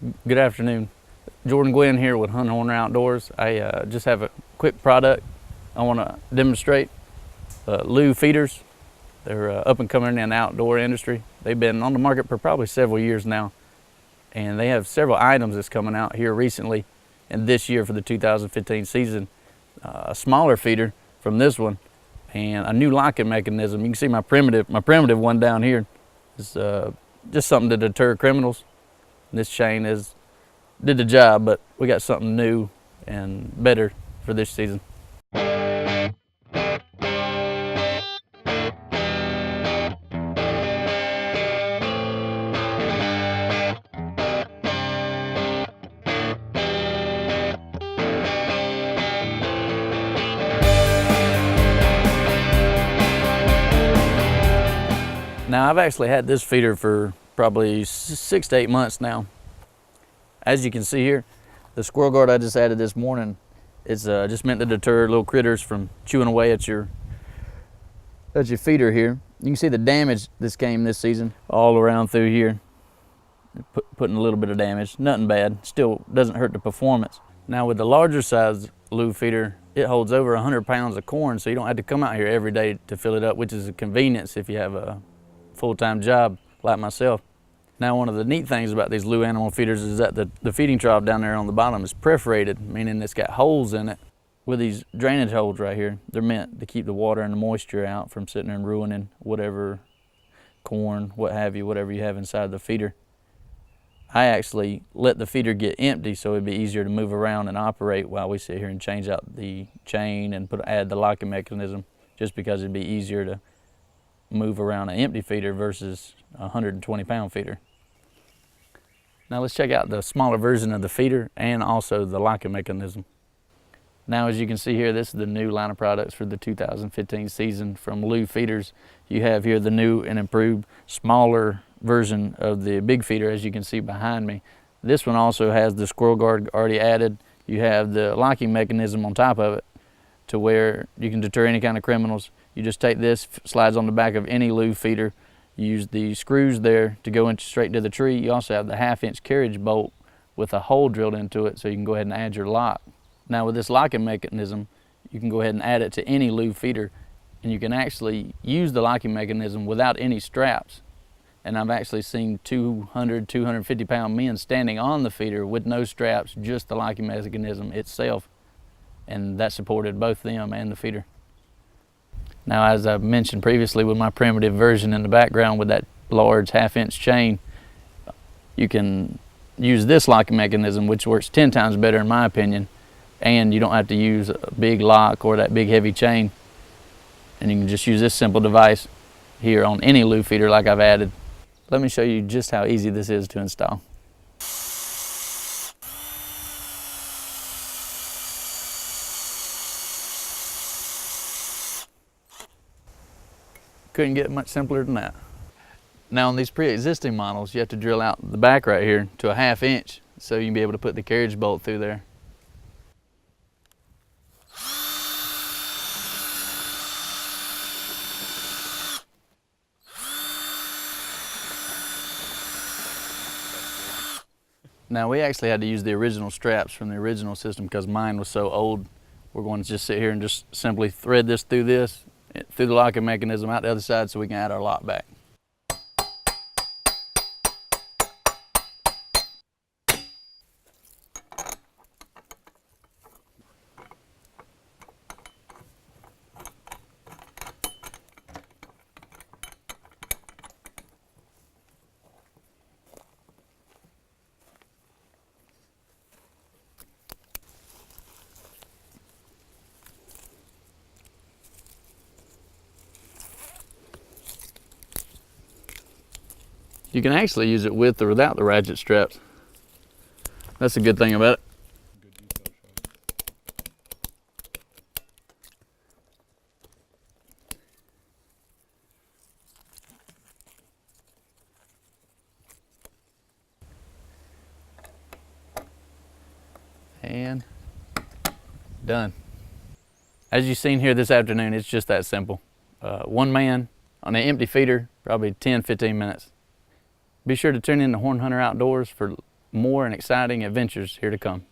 Good afternoon. Jordan Guinn here with Hunt Horner Outdoors. I just have a quick product I want to demonstrate. Loo feeders. They're up and coming in the outdoor industry. They've been on the market for probably several years now, and they have several items that's coming out here recently and this year for the 2015 season. A smaller feeder from this one and a new locking mechanism. You can see my primitive one down here is just something to deter criminals. This chain did the job, but we got something new and better for this season. Now, I've actually had this feeder for probably 6 to 8 months now. As you can see here, the squirrel guard I just added this morning is just meant to deter little critters from chewing away at your feeder here. You can see the damage this came this season all around through here, putting a little bit of damage. Nothing bad, still doesn't hurt the performance. Now with the larger size Loo feeder, it holds over 100 pounds of corn, so you don't have to come out here every day to fill it up, which is a convenience if you have a full-time job like myself. Now, one of the neat things about these Loo animal feeders is that the feeding trough down there on the bottom is perforated, meaning it's got holes in it. With these drainage holes right here, they're meant to keep the water and the moisture out from sitting there and ruining whatever corn, what have you, whatever you have inside the feeder. I actually let the feeder get empty so it'd be easier to move around and operate while we sit here and change out the chain and add the locking mechanism, just because it'd be easier to move around an empty feeder versus a 120-pound feeder. Now let's check out the smaller version of the feeder and also the locking mechanism. Now, as you can see here, this is the new line of products for the 2015 season from Loo feeders. You have here the new and improved smaller version of the big feeder, as you can see behind me. This one also has the squirrel guard already added. You have the locking mechanism on top of it to where you can deter any kind of criminals. You just take this, slides on the back of any Loo feeder. You use the screws there to go straight into the tree. You also have the 1/2-inch carriage bolt with a hole drilled into it, so you can go ahead and add your lock. Now with this locking mechanism, you can go ahead and add it to any Loo feeder, and you can actually use the locking mechanism without any straps. And I've actually seen 200, 250-pound men standing on the feeder with no straps, just the locking mechanism itself, and that supported both them and the feeder. Now, as I mentioned previously with my primitive version in the background with that large 1/2-inch chain, you can use this locking mechanism, which works 10 times better in my opinion, and you don't have to use a big lock or that big heavy chain, and you can just use this simple device here on any Loo feeder like I've added. Let me show you just how easy this is to install. Couldn't get much simpler than that. Now on these pre-existing models, you have to drill out the back right here to a 1/2 inch so you can be able to put the carriage bolt through there. Now we actually had to use the original straps from the original system because mine was so old. We're going to just sit here and just simply thread this through the locking mechanism out the other side so we can add our lock back. You can actually use it with or without the ratchet straps. That's a good thing about it. And done. As you've seen here this afternoon, it's just that simple. One man on an empty feeder, probably 10-15 minutes. Be sure to tune in to Horn Hunter Outdoors for more and exciting adventures here to come.